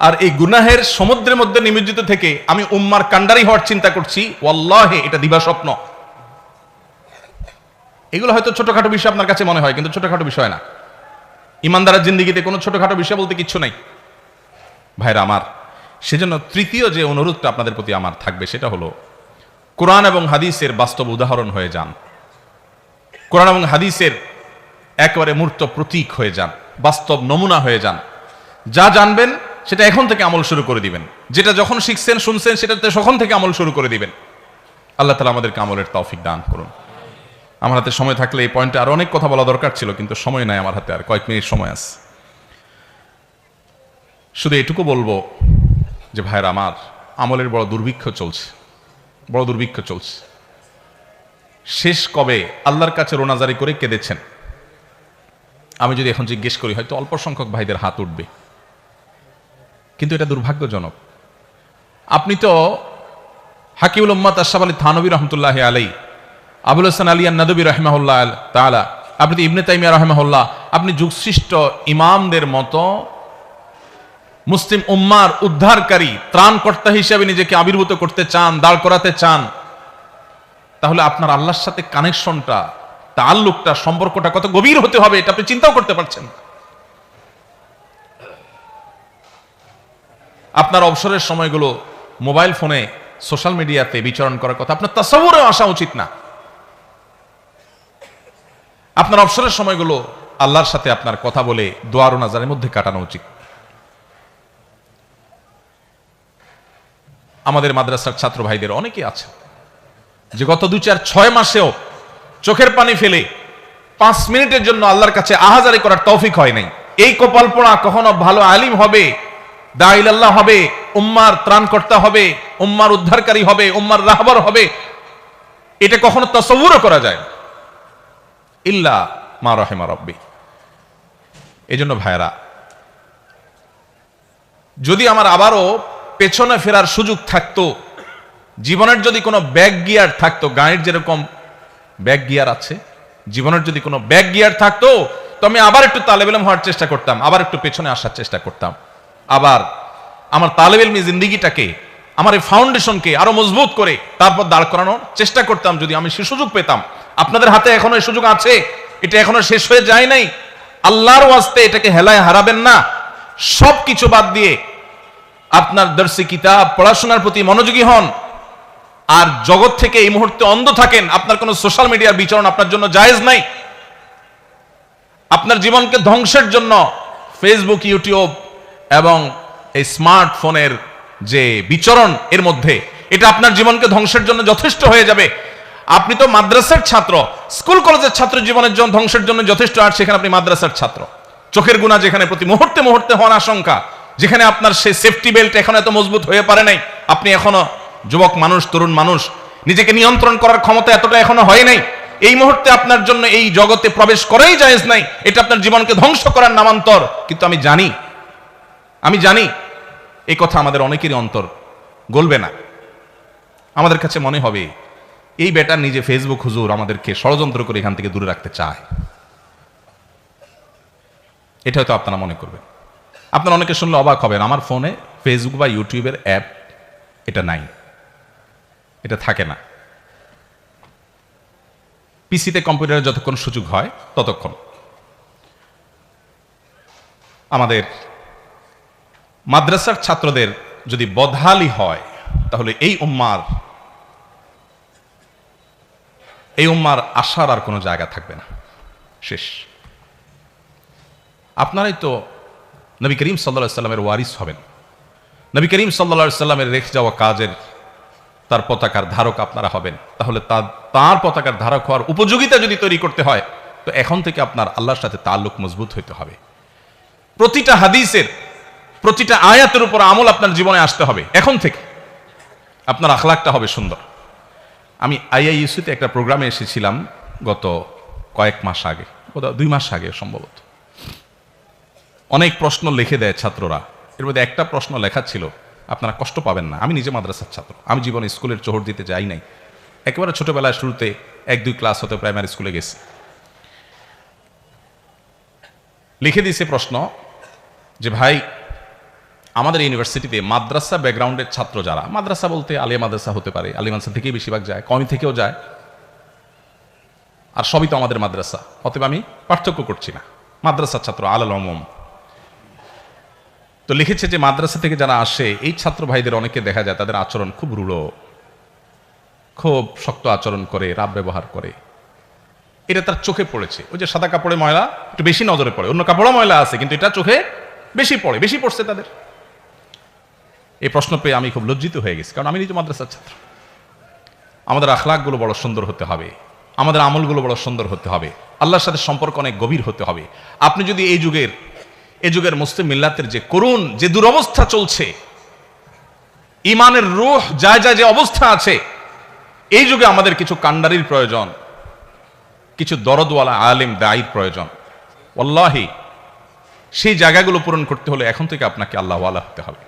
আর এই গুনাহের সমুদ্রের মধ্যে নিমজ্জিত থেকে আমি উম্মার কান্ডারি হওয়ার চিন্তা করছি। ওয়াল্লাহি এটা দিবা স্বপ্ন। এগুলো হয়তো ছোটখাটো বিষয় আপনার কাছে মনে হয়, কিন্তু ছোটখাটো বিষয় না। ইমানদারের জিন্দিগিতে কোনো ছোটখাটো বিষয় বলতে কিচ্ছু নাই ভাইরা আমার। সেজন্য তৃতীয় যে অনুরোধটা আপনাদের প্রতি আমার থাকবে, সেটা হলো কোরআন এবং হাদিসের বাস্তব উদাহরণ হয়ে যান, কোরআন এবং হাদিসের একেবারে মূর্ত প্রতীক হয়ে যান, বাস্তব নমুনা হয়ে যান। যা জানবেন সেটা এখন থেকে আমল শুরু করে দিবেন, যেটা যখন শিখছেন শুনছেন সেটাতে তখন থেকে আমল শুরু করে দিবেন। আল্লাহ তাআলা আমাদেরকে আমলের তৌফিক দান করুন। আমার হাতে সময় থাকলে এই পয়েন্টে আরো অনেক কথা বলা দরকার ছিল, কিন্তু সময় নাই আমার হাতে, আর কয়েক মিনিট সময় আছে। শুধু এটুকু বলবো যে ভাইরা আমার, আমলের বড় দুর্ভিক্ষ চলছে, বড় দুর্ভিক্ষ চলছে। শেষ কবে আল্লাহর কাছে রোনাজারি করে কেঁদেছেন? আমি যদি এখন জিজ্ঞেস করি, হয়তো অল্প সংখ্যক ভাইদের হাত উঠবে, কিন্তু এটা দুর্ভাগ্যজনক। আপনি তো হাকিউল উম্মাত আশরাফ আলী থানভী রহমতুল্লাহ আলাইহি, আবুল হাসান আলী আন-নাদবী রাহিমাহুল্লাহ তাআলা, আপনি তো ইবনে তাইমিয়া রাহিমাহুল্লাহ, আপনি যুগসৃষ্ট ইমামদের মতো মুসলিম উম্মার উদ্ধারকারী ত্রাণকর্তা হিসেবে নিজেকে আবির্ভূত করতে চান, দাঁড় করাতে চান, তাহলে আপনার আল্লাহর সাথে কানেকশনটা, তাআল্লুকটা, সম্পর্কটা কত গভীর হতে হবে এটা আপনি চিন্তাও করতে পারছেন। আপনার অবসরের সময়গুলো মোবাইল ফোনে, সোশ্যাল মিডিয়াতে বিচরণ করার কথা আপনার তাসাউরেও আসা উচিত না। আপনার অবসরের সময়গুলো আল্লাহর সাথে আপনার কথা বলে দোয়ার ও নাজারের মধ্যে কাটানো উচিত। আমাদের মাদ্রাসার ছাত্র ভাইদের অনেকে আছে যে গত 2-4-6 মাসেও চোখের পানি ফেলে 5 মিনিটের জন্য আল্লাহর কাছে আহাজারি করার তৌফিক হয় নাই। এই কপাল পোড়া কখনো ভালো আলিম হবে, দাঈল আল্লাহ হবে, উম্মার ত্রাণকর্তা হবে, উম্মার উদ্ধারকারী হবে, উম্মার রাহবার হবে, এটা কখনো তাসাউরও করা যায় না, ইল্লা মা রাহিমা রাব্বি। এজন্য ভাইরা, যদি আমার আবারও পেছনে ফেরার সুযোগ থাকতো, জীবনের যদি কোনো ব্যাক গিয়ার থাকতো, গাড়ির যেরকম ব্যাক গিয়ার আছে, জীবনের যদি কোনো ব্যাক গিয়ার থাকতো, তো আমি আবার একটু তালেব ইলম হওয়ার চেষ্টা করতাম, আবার একটু পেছনে আসার চেষ্টা করতাম, আবার আমার তালেব ইলমি জিন্দেগিটাকে, আমার এই ফাউন্ডেশনকে আরো মজবুত করে তারপর দাঁড় করানোর চেষ্টা করতাম যদি আমি সে সুযোগ পেতাম। আপনাদের হাতে এখনো এই সুযোগ আছে, এটা এখনো শেষ হয়ে যায় নাই। আল্লাহর ওয়াস্তে এটাকে হেলায় হারাবেন না। সব কিছু বাদ দিয়ে আপনার দর্শি কিতাব পড়াশোনার প্রতি মনোযোগী হন, আর জগৎ থেকে এই মুহূর্তে অন্ধ থাকেন। আপনার কোনো সোশ্যাল মিডিয়ার বিচরণ আপনার জন্য জায়েজ নাই। আপনার জীবনকে ধ্বংসের জন্য ফেসবুক, ইউটিউব এবং এই স্মার্টফোনের যে বিচরণ এর মধ্যে, এটা আপনার জীবনকে ধ্বংসের জন্য যথেষ্ট হয়ে যাবে। আপনি তো মাদ্রাসার ছাত্র, স্কুল কলেজের ছাত্র জীবনের জন্য ধ্বংসের জন্য যথেষ্ট, আর সেখানে আপনি মাদ্রাসার ছাত্র। চোখের গুণা যেখানে প্রতি মুহূর্তে মুহূর্তে হওয়ার আশঙ্কা, যেখানে আপনার সেই সেফটি বেল্ট এখনো এত মজবুত হয়ে পারে নাই, আপনি এখনো যুবক মানুষ, তরুণ মানুষ, নিজেকে নিয়ন্ত্রণ করার ক্ষমতা এতটা এখনো হয় নাই, এই মুহূর্তে আপনার জন্য এই জগতে প্রবেশ করাই জায়েজ নাই। এটা আপনার জীবনকে ধ্বংস করার নামান্তর। কিন্তু আমি জানি এই কথা আমাদের অনেকেরই অন্তর গলবে না। আমাদের কাছে মনে হবে এই বেটা নিজে ফেসবুক হুজুর আমাদেরকে ষড়যন্ত্র করে এখান থেকে দূরে রাখতে চায়। এটা হয়তো আপনারা মনে করবেন। আপনারা অনেকে শুনলে অবাক হবেন, আমার ফোনে ফেসবুক বা ইউটিউবের অ্যাপ এটা নাই, এটা থাকে না। পিসিতে, কম্পিউটারে যতক্ষণ সুযোগ হয় ততক্ষণ। আমাদের মাদ্রাসার ছাত্রদের যদি বদহালি হয়, তাহলে এই উম্মার আশার আর কোনো জায়গা থাকবে না, শেষ। আপনারাই তো নবী করিম সাল্লাল্লাহু আলাইহি সাল্লামের ওয়ারিস হবেন। নবী করিম সাল্লাল্লাহু আলাইহি সাল্লামের রেখে যাওয়া কাজের, তার পতাকার ধারক আপনারা হবেন। তাহলে তার পতাকার ধারক হওয়ার উপযোগিতা যদি তৈরি করতে হয়, তো এখন থেকে আপনার আল্লাহর সাথে তাআল্লুক মজবুত হইতে হবে। প্রতিটা হাদিসের, প্রতিটা আয়াতের উপর আমল আপনার জীবনে আসতে হবে। এখন থেকে আপনার আখলাকটা হবে সুন্দর। আমি আইআইইউসিতে একটা প্রোগ্রামে এসেছিলাম গত কয়েক মাস আগে, 2 মাস আগে সম্ভবত। অনেক প্রশ্ন লিখে দেয় ছাত্ররা, এর মধ্যে একটা প্রশ্ন লেখা ছিল, আপনারা কষ্ট পাবেন না, আমি নিজে মাদ্রাসার ছাত্র, আমি জীবনে স্কুলের চোহর দিতে যাই নাই, একেবারে ছোটবেলায় শুরুতে 1-2 ক্লাস হতে প্রাইমারি স্কুলে গেছি। লিখে দিয়েছে প্রশ্ন যে ভাই, আমাদের ইউনিভার্সিটিতে মাদ্রাসা ব্যাকগ্রাউন্ডের ছাত্র যারা, মাদ্রাসা বলতে আলিয়া মাদ্রাসা হতে পারে, আলিয়া মাদ্রাসা থেকেই বেশিরভাগ যায়, কমি থেকেও যায়, আর সবই তো আমাদের মাদ্রাসা, অতএব আমি পার্থক্য করছি না, মাদ্রাসার ছাত্র আলাল উমুম। তো লিখেছে যে মাদ্রাসা থেকে যারা আসে এই ছাত্র ভাইদের অনেকে দেখা যায় তাদের আচরণ খুব রূঢ়, খুব শক্ত আচরণ করে, রাব ব্যবহার করে। এটা তার চোখে পড়েছে। ওই যে সাদা কাপড়ে ময়লা একটু বেশি নজরে পড়ে, অন্য কাপড়ও ময়লা আছে, কিন্তু এটা চোখে বেশি পড়ছে তাদের। এই প্রশ্ন পেয়ে আমি খুব লজ্জিত হয়ে গেছি, কারণ আমি নিজে মাদ্রাসার ছাত্র। আমাদের আখলাকগুলো বড় সুন্দর হতে হবে, আমাদের আমলগুলো বড় সুন্দর হতে হবে, আল্লাহর সাথে সম্পর্ক অনেক গভীর হতে হবে। আপনি যদি এই যুগের মুসলিম মিল্লাতের যে করুণ, যে দুরবস্থা চলছে, ইমানের রূহ যে অবস্থা আছে, এই যুগে আমাদের কিছু কান্ডারির প্রয়োজন, কিছু দরদওয়ালা আলেম দায়ীর প্রয়োজন। ওয়াল্লাহি সেই জায়গাগুলো পূরণ করতে হলে এখন থেকে আপনাকে আল্লাহওয়ালা হতে হবে,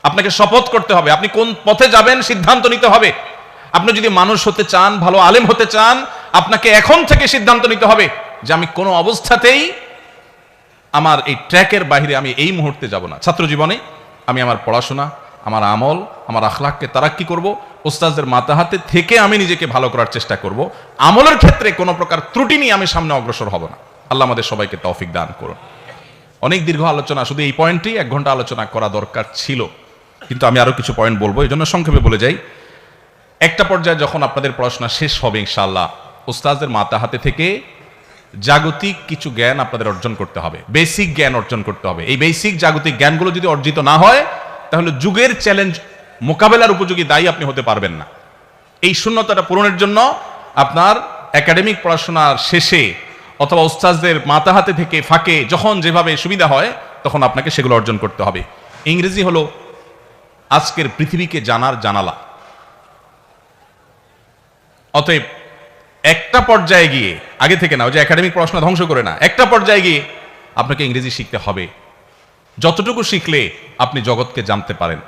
আপনাকে শপথ করতে হবে, আপনি কোন পথে যাবেন সিদ্ধান্ত নিতে হবে। আপনি যদি মানুষ হতে চান, ভালো আলেম হতে চান, আপনাকে এখন থেকে সিদ্ধান্ত নিতে হবে যে আমি কোনো অবস্থাতেই আমার এই ট্র্যাকের বাইরে আমি এই মুহূর্তে যাব না। ছাত্র জীবনে আমি আমার পড়াশোনা, আমার আমল, আমার আখলাককে তারাক্কি করব, ওস্তাদদের মাথা হাতে থেকে আমি নিজেকে ভালো করার চেষ্টা করব। আমলের ক্ষেত্রে কোনো প্রকার ত্রুটি নিয়ে আমি সামনে অগ্রসর হব না। আল্লাহ আমাদের সবাইকে তৌফিক দান করুন। অনেক দীর্ঘ আলোচনা, শুধু এই পয়েন্টেই 1 ঘন্টা আলোচনা করা দরকার ছিল, কিন্তু আমি আরো কিছু পয়েন্ট বলবো, এই জন্য সংক্ষেপে বলে যাই। একটা পর্যায়ে যখন আপনাদের পড়াশোনা শেষ হবে ইনশাআল্লাহ, ওস্তাদদের মাথা হাতে থেকে জাগতিক কিছু জ্ঞান আপনাদের অর্জন করতে হবে, বেসিক জ্ঞান অর্জন করতে হবে। এই বেসিক জাগতিক জ্ঞানগুলো যদি অর্জিত না হয়, তাহলে যুগের চ্যালেঞ্জ মোকাবেলার উপযোগী দায়ী আপনি হতে পারবেন না। এই শূন্যতাটা পূরণের জন্য আপনার একাডেমিক পড়াশোনার শেষে অথবা ওস্তাদদের মাথা হাতে থেকে ফাঁকে যখন যেভাবে সুবিধা হয়, তখন আপনাকে সেগুলো অর্জন করতে হবে। ইংরেজি হলো আজকের পৃথিবীকে জানার জানালা। অতএব একটা পর্যায়ে গিয়ে, আগে থেকে না, ওই যে একাডেমিক পড়াশোনা ধ্বংস করে না, একটা পর্যায়ে গিয়ে আপনাকে ইংরেজি শিখতে হবে। যতটুকু শিখলে আপনি জগৎকে জানতে পারেন।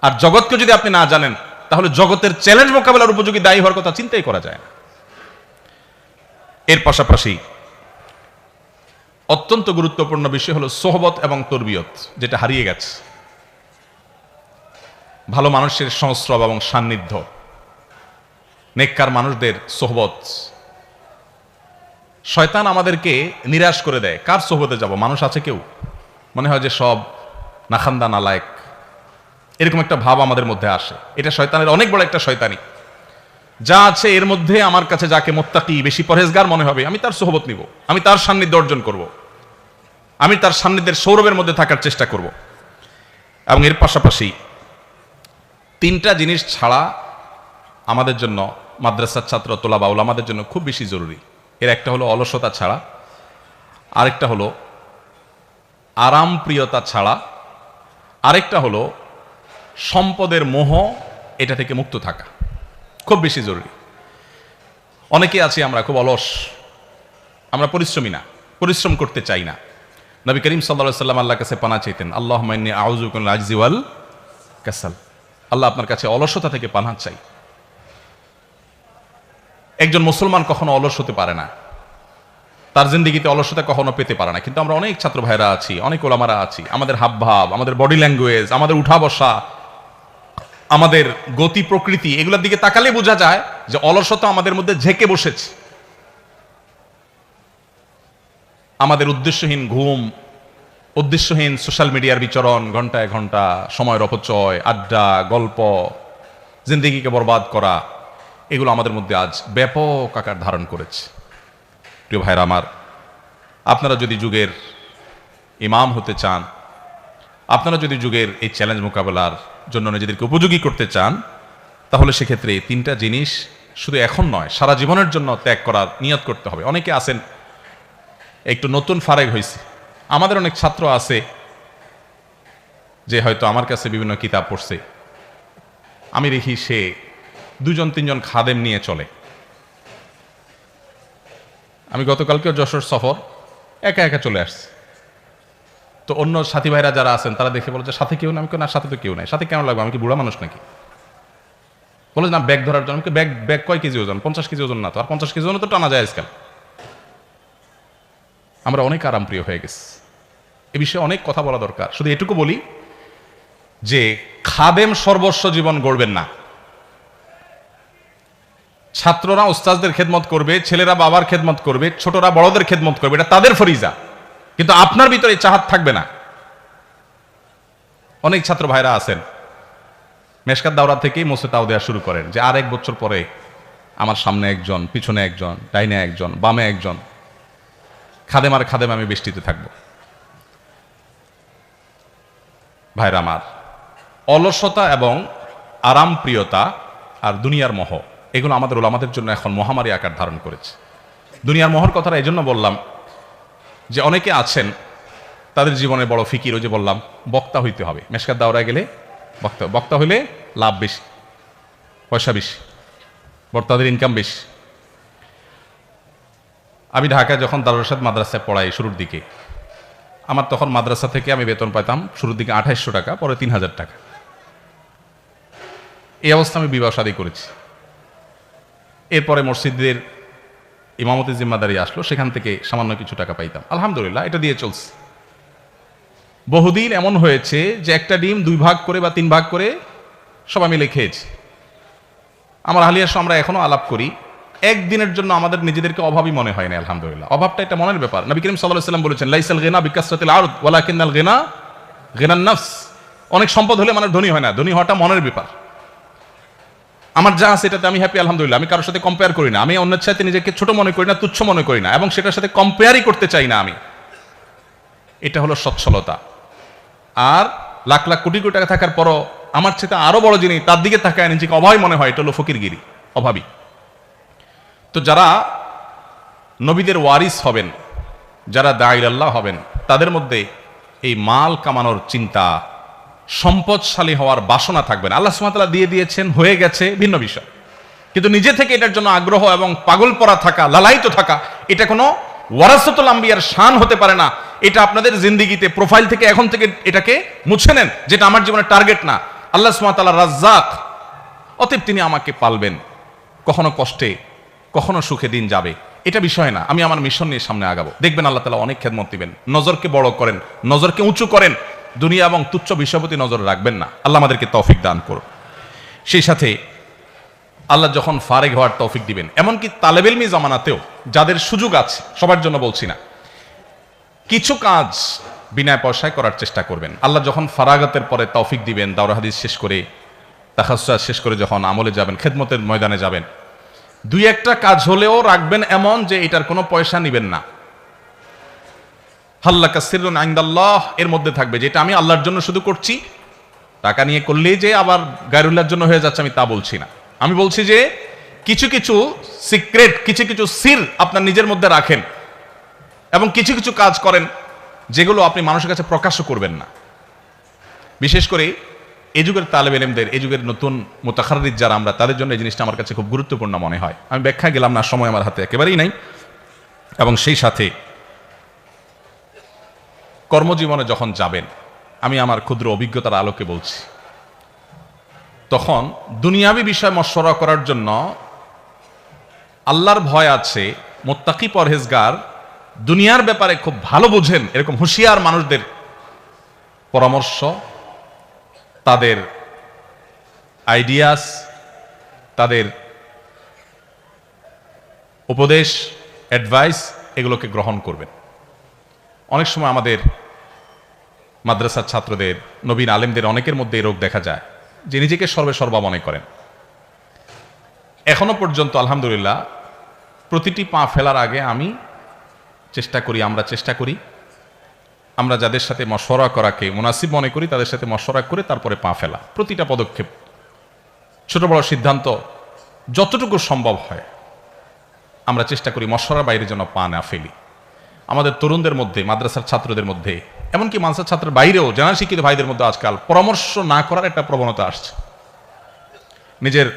আর জগৎকে যদি আপনি না জানেন, তাহলে জগতের চ্যালেঞ্জ মোকাবেলার উপযোগী দায়ী হওয়ার কথা চিন্তাই করা যায় না। এর পাশাপাশি অত্যন্ত গুরুত্বপূর্ণ বিষয় হলো সোহবত এবং তরবিয়ত, যেটা হারিয়ে গেছে। ভালো মানুষের সংস্রব এবং সান্নিধ্য, নেককার মানুষদের সোহবত। শয়তান আমাদেরকে নিরাশ করে দেয়। কার সোহবতে যাব? মানুষ আছে কেউ? মনে হয় যে সব নাখান্দা নালায়েক, এরকম একটা ভাব আমাদের মধ্যে আসে। এটা শয়তানের অনেক বড় একটা শয়তানি। যা আছে এর মধ্যে আমার কাছে যাকে মুত্তাকি, বেশি পরহেজগার মনে হবে, আমি তার সোহবত নিব, আমি তার সান্নিধ্য অর্জন করব, আমি তার সান্নিধ্যের সৌরভের মধ্যে থাকার চেষ্টা করব। এবং এর পাশাপাশি 3টা জিনিস ছাড়া আমাদের জন্য, মাদ্রাসার ছাত্র তোলাবা উলামাদের জন্য খুব বেশি জরুরি। এর একটা হলো অলসতা ছাড়া, আরেকটা হলো আরাম প্রিয়তা ছাড়া, আরেকটা হলো সম্পদের মোহ, এটা থেকে মুক্ত থাকা খুব বেশি জরুরি। অনেকে আছি আমরা খুব অলস, আমরা পরিশ্রমী না, পরিশ্রম করতে চাই না। নবী করিম সাল্লাল্লাহু আলাইহি ওয়াসাল্লাম আল্লাহর কাছে পানাহ চাইতেন, আল্লাহুম্মা ইন্নী আউযু বিকা মিনাল আজজি ওয়াল কাসাল। আল্লাহ, আপনার কাছে অলসতা থেকে পানাহ চাই। একজন মুসলমান কখনো অলস হতে পারে না, তার জিন্দেগিতে অলসতা কখনো পেতে পারে না। কিন্তু আমরা অনেক ছাত্র ভাইরা আছি, অনেক ওলামারা আছি, আমাদের হাবভাব, আমাদের বডি ল্যাঙ্গুয়েজ, আমাদের উঠা বসা, আমাদের গতি প্রকৃতি, এগুলোর দিকে তাকালে বোঝা যায় যে অলসতা আমাদের মধ্যে ঝেঁকে বসেছে। আমাদের উদ্দেশ্যহীন ঘুম, উদ্দেশ্যহীন সোশ্যাল মিডিয়ার বিচরণ, ঘন্টায় ঘন্টা সময়ের অপচয়, আড্ডা, গল্প, জিন্দেগিকে বরবাদ করা, এগুলো আমাদের মধ্যে আজ ব্যাপক আকার ধারণ করেছে। প্রিয় ভাইরা আমার, আপনারা যদি যুগের ইমাম হতে চান, আপনারা যদি যুগের এই চ্যালেঞ্জ মোকাবেলার জন্য নিজেদেরকে উপযোগী করতে চান, তাহলে সেক্ষেত্রে 3টা জিনিস শুধু এখন নয়, সারা জীবনের জন্য ত্যাগ করার নিয়ত করতে হবে। অনেকে আছেন একটু নতুন ফারেক হয়েছে, আমাদের অনেক ছাত্র আছে যে হয়তো আমার কাছে বিভিন্ন কিতাব পড়ছে, আমি দেখি সে 2-3জন খাদেম নিয়ে চলে। আমি গতকালকেও যশোর সফর, একা একা চলে আসছি। তো অন্য সাথী ভাইরা যারা আছেন তারা দেখে বলে যে সাথে কেউ না। আমি না, সাথে তো কেউ নাই। সাথে কেন লাগবে? আমি কি বুড়া মানুষ নাকি? বলে না, ব্যাগ ধরার জন্য। ব্যাগ ব্যাগ কয় কেজি ওজন? 50 কেজি ওজন না তো। আর 50 কেজি ওজন তো টানা যায় আজকাল। আমরা অনেক আরামপ্রিয় হয়ে গেছি। এ বিষয়ে অনেক কথা বলা দরকার। শুধু এটুকু বলি যে খাদেম সর্বস্ব জীবন গড়বেন না। ছাত্ররা উস্তাদদের খেদমত করবে, ছেলেরা বাবার খেদমত করবে, ছোটরা বড়দের খেদমত করবে, এটা তাদের ফরিজা। কিন্তু আপনার ভিতরে চাহাত থাকবে না। অনেক ছাত্র ভাইরা আছেন মেশকাত দাওরা থেকেই মোসেতাও দেওয়া শুরু করেন যে আর 1 বছর পরে আমার সামনে একজন, পিছনে একজন, ডাইনে একজন, বামে একজন, খাদেম আর খাদেম, আমি বেষ্টিতে থাকবো। ভাইরা আমার, অলসতা এবং আরাম প্রিয়তা আর দুনিয়ার মোহ, এগুলো আমাদের ওলামাদের জন্য এখন মহামারী আকার ধারণ করেছে। দুনিয়ার মোহর কথাটা এই জন্য বললাম যে অনেকে আছেন তাদের জীবনে বড় ফিকির, ওই যে বললাম বক্তা হইতে হবে। মেশকাত দাওরায় গেলে বক্তা হইলে লাভ বেশি, পয়সা বেশি, বক্তাদের ইনকাম বেশি। আমি ঢাকায় যখন দারুল ইরশাদ মাদ্রাসায় পড়াই শুরুর দিকে, আমার তখন মাদ্রাসা থেকে আমি বেতন পাইতাম শুরুর দিকে 2800 টাকা, পরে 3000 টাকা। এই অবস্থা আমি বিবাহ শাদী করেছি। এরপরে মসজিদের ইমামতির জিম্মাদারি আসলো, সেখান থেকে সামান্য কিছু টাকা পাইতাম। আলহামদুলিল্লাহ, এটা দিয়ে চলছে। বহুদিন এমন হয়েছে যে একটা ডিম 2 ভাগ করে বা 3 ভাগ করে সবাই মিলে খেয়েছি। আমার আলিয়ার সঙ্গে আমরা এখনো আলাপ করি, একদিনের জন্য আমাদের নিজেদেরকে অভাবী মনে হয় না। আলহামদুলিল্লাহ, অভাবটা এটা মনের ব্যাপার। নবী করিম সাল্লাল্লাহু আলাইহি ওয়াসাল্লাম বলেছেন, লাইসাল গিনা বিকাসরাতিল আরদ ওয়ালাকিনাল গিনা গিনান নাফস। অনেক সম্পদ হলে মানুষ ধনী হয় না, ধনী হওয়াটা মনের ব্যাপার। আমার যা আছে এটাতে আমি হ্যাপি, আলহামদুলিল্লাহ। আমি কারোর সাথে কম্পেয়ার করি না, আমি অন্যের সাথে নিজেকে ছোট মনে করি না, তুচ্ছ মনে করি না, এবং সেটার সাথে কম্পেয়ারই করতে চাই না আমি। এটা হলো সচ্ছলতা। আর লাখ লাখ কোটি কোটি টাকা থাকার পরও আমার চেয়ে আরো বড় যিনি, তার দিকে তাকায় নিজেকে অভাবী মনে হয়, এটা হলো ফকিরগিরি, অভাবী। তো যারা নবীদের ওয়ারিস হবেন, যারা দাঈ আল্লাহ হবেন, তাদের মধ্যে এই মাল কামানোর চিন্তা, সম্পদশালী হওয়ার বাসনা থাকবে না। আল্লাহ সুবহানাহু ওয়া তাআলা দিয়ে দিয়েছেন, হয়ে গেছে, ভিন্ন বিষয়। কিন্তু নিজে থেকে এটার জন্য আগ্রহ এবং পাগল পড়া থাকা, লালায়িত থাকা, এটা কোনো ওয়ারাসাতুল আম্বিয়ার শান হতে পারে না। এটা আপনাদের জিন্দেগিতে প্রোফাইল থেকে এখন থেকে এটাকে মুছে নেন, যেটা আমার জীবনের টার্গেট না। আল্লাহ সুবহানাহু ওয়া তাআলা রাজ্জাক, অতএব তিনি আমাকে পালবেন, কখনো কষ্টে কখনো সুখে দিন যাবে, এটা বিষয় না। আমি আমার মিশন নিয়ে সামনে আগাবো, দেখবেন আল্লাহ তাআলা অনেক খেদমত দিবেন। নজরকে বড় করেন, নজরকে উঁচু করেন, দুনিয়া এবং তুচ্ছ বিষয়ের প্রতি নজর রাখবেন না। আল্লাহ আমাদেরকে তৌফিক দান করুন। সেই সাথে আল্লাহ যখন ফারেগ হওয়ার তৌফিক দিবেন, এমনকি তালেব ইলমি জামানাতেও যাদের সুযোগ আছে, সবার জন্য বলছি না, কিছু কাজ বিনা পয়সায় করার চেষ্টা করবেন। আল্লাহ যখন ফারাগাতের পরে তৌফিক দিবেন, দাওরা হাদিস শেষ করে, তাখাসসুস শেষ করে যখন আমলে যাবেন, খেদমতের ময়দানে যাবেন, 2-1টা কাজ হলেও রাখবেন এমন যে এটার কোনো পয়সা নিবেন না। হাল্লাকা সিররুন ইনদাল্লাহ, এর মধ্যে থাকবে যে এটা আমি আল্লাহর জন্য শুধু করছি। টাকা নিয়ে করলেই যে আবার গায়রুল্লাহর জন্য হয়ে যাচ্ছে, আমি তা বলছি না। আমি বলছি যে কিছু কিছু সিক্রেট, কিছু কিছু সির আপনার নিজের মধ্যে রাখেন, এবং কিছু কিছু কাজ করেন যেগুলো আপনি মানুষের কাছে প্রকাশ করবেন না। বিশেষ করে এই যুগের তালেব ইলমদের, এই যুগের নতুন মুতাখাররিজ যারা আমরা, তাদের জন্য এই জিনিসটা আমার কাছে খুব গুরুত্বপূর্ণ মনে হয়। আমি ব্যাখ্যায় গেলাম না, সময় আমার হাতে একেবারেই নাই। এবং সেই সাথে কর্মজীবনে যখন যাবেন, আমি আমার ক্ষুদ্র অভিজ্ঞতার আলোকে বলছি, তখন দুনিয়াবী বিষয় মশওয়ারা করার জন্য আল্লাহর ভয় আছে, মুত্তাকি পরহেজগার, দুনিয়ার ব্যাপারে খুব ভালো বোঝেন এরকম হুঁশিয়ার মানুষদের পরামর্শ, তাদের আইডিয়াস, তাদের উপদেশ, অ্যাডভাইস, এগুলোকে গ্রহণ করবেন। অনেক সময় আমাদের মাদ্রাসার ছাত্রদের, নবীন আলেমদের অনেকের মধ্যে এই রোগ দেখা যায় যে নিজেকে সর্বা মনে করেন। এখনো পর্যন্ত আলহামদুলিল্লাহ প্রতিটি পা ফেলার আগে আমি চেষ্টা করি, আমরা চেষ্টা করি, আমরা যাদের সাথে মশওয়ারা করাকে মুনাসিব মনে করি তাদের সাথে মশওয়ারা করে তারপরে পা ফেলা। প্রতিটা পদক্ষেপ, ছোট বড় সিদ্ধান্ত যতটুকু সম্ভব হয় আমরা চেষ্টা করি মশওয়ারার বাইরে যেন পা না ফেলি। আমাদের তরুণদের মধ্যে, মাদ্রাসার ছাত্রদের মধ্যে, এমনকি মাদ্রাসার ছাত্রের বাইরেও জানা শিক্ষিত ভাইদের মধ্যে আজকাল পরামর্শ না করার একটা প্রবণতা আসছে। নিজের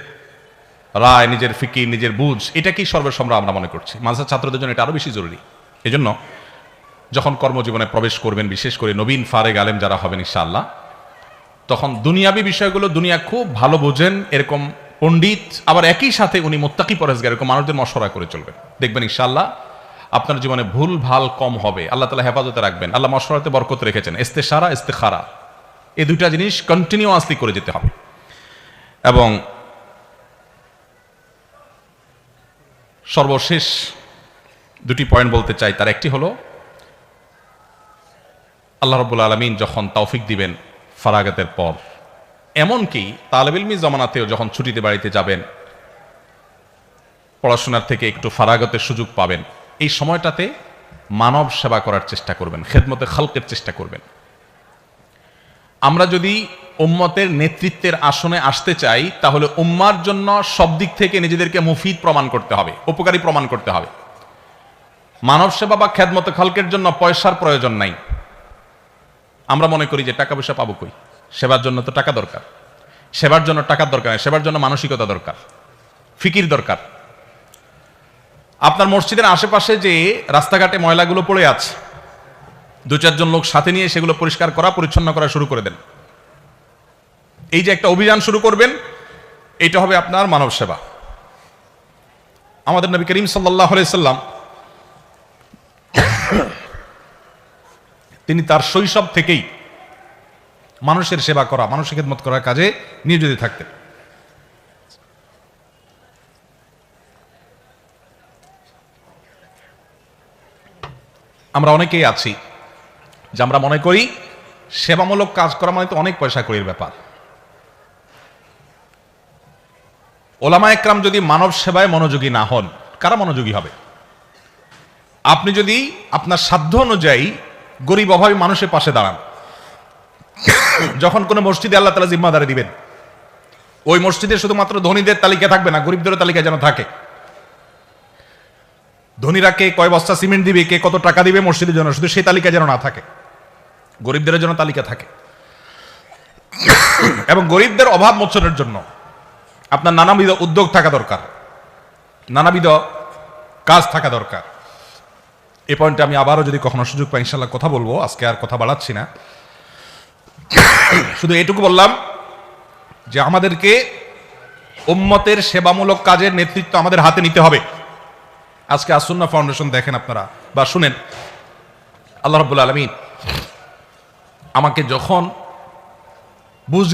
রায়, নিজের ফিকির, নিজের বুঝ, এটা কি সর্বসম্রা আমরা মনে করছি। মাদ্রাসার ছাত্রদের জন্য এটা আরো বেশি জরুরি। এজন্য যখন কর্মজীবনে প্রবেশ করবেন, বিশেষ করে নবীন ফারেগ আলেম যারা হবেন ইনশাআল্লাহ, তখন দুনিয়াবী বিষয়গুলো, দুনিয়া খুব ভালো বোঝেন এরকম পণ্ডিত, আবার একই সাথে উনি মুত্তাকি পরহেজগার, এরকম মানুষদের মশওয়ারা করে চলবেন। দেখবেন ইনশাআল্লাহ আপনার জীবনে ভুল ভাল কম হবে, আল্লাহ তাআলা হেফাজতে রাখবেন। আল্লাহ মশওয়ারাতে বরকত রেখেছেন। ইস্তেশারা, ইস্তেখারা, এই দুইটা জিনিস কন্টিনিউয়াসলি করে যেতে হবে। এবং সর্বশেষ দুটি পয়েন্ট বলতে চাই। তার একটি হলো, আল্লাহ রাব্বুল আলামিন যখন তৌফিক দিবেন ফারাগাতের পর, এমনকি তালেব ইলমি জামানাতেও যখন ছুটিতে বাড়িতে যাবেন, পড়াশোনার থেকে একটু ফারাগতের সুযোগ পাবেন, এই সময়টাতে মানব সেবা করার চেষ্টা করবেন, খেদমতে খালকের চেষ্টা করবেন। আমরা যদি উম্মতের নেতৃত্বের আসনে আসতে চাই, তাহলে উম্মার জন্য সব দিক থেকে নিজেদেরকে মুফিদ প্রমাণ করতে হবে, উপকারী প্রমাণ করতে হবে। মানব সেবা বা খেদমতে খালকের জন্য পয়সার প্রয়োজন নাই। আমরা মনে করি যে টাকা পয়সা পাবো কই, সেবার জন্য তো টাকা দরকার। সেবার জন্য টাকার দরকার নেই, সেবার জন্য মানসিকতা দরকার, ফিকির দরকার। আপনার মসজিদের আশেপাশে যে রাস্তাঘাটে ময়লাগুলো পড়ে আছে, 2-4 জন লোক সাথে নিয়ে সেগুলো পরিষ্কার করা, পরিচ্ছন্ন করা শুরু করে দেন। এই যে একটা অভিযান শুরু করবেন, এটা হবে আপনার মানব সেবা। আমাদের নবী করিম সাল্লাল্লাহু আলাইহি সাল্লাম তিনি তার শৈশব থেকেই মানুষের সেবা করা, মানুষের খেদমত করার কাজে নিয়োজিত থাকতেন। আমরা অনেকেই আছি যে আমরা মনে করি সেবামূলক কাজ করা মানে তো অনেক পয়সা কড়ির ব্যাপার। ওলামা একরাম যদি মানব সেবায় মনোযোগী না হন, কারা মনোযোগী হবে? আপনি যদি আপনার সাধ্য অনুযায়ী গরিব অভাবী মানুষের পাশে দাঁড়ান, যখন কোনো মসজিদে আল্লাহ তাআলা জিম্মাদারি দিবেন, ওই মসজিদে শুধুমাত্র ধনীদের তালিকা থাকবে না, গরিবদের তালিকা যেন থাকে। ধনীরা কে কয় বস্তা সিমেন্ট দিবে, কে কত টাকা দিবে মসজিদের জন্য, শুধু সেই তালিকা যেন না থাকে, গরিবদের জন্য তালিকা থাকে। এবং গরিবদের অভাব মোচনের জন্য আপনার নানাবিধ উদ্যোগ থাকা দরকার, নানাবিধ কাজ থাকা দরকার। এই পয়েন্টে আমি আবারও যদি কখনো সুযোগ পাই ইনশাআল্লাহ কথা বলবো, আজকে আর কথা বাড়াচ্ছি না। শুধু এটুকু বললাম যে আমাদেরকে উম্মতের সেবামূলক কাজের নেতৃত্ব আমাদের হাতে নিতে হবে। আজকে আসুন্নাহ ফাউন্ডেশন দেখেন আপনারা বা শুনেন, আল্লাহ রাব্বুল আলামিন আমাকে যখন বুঝ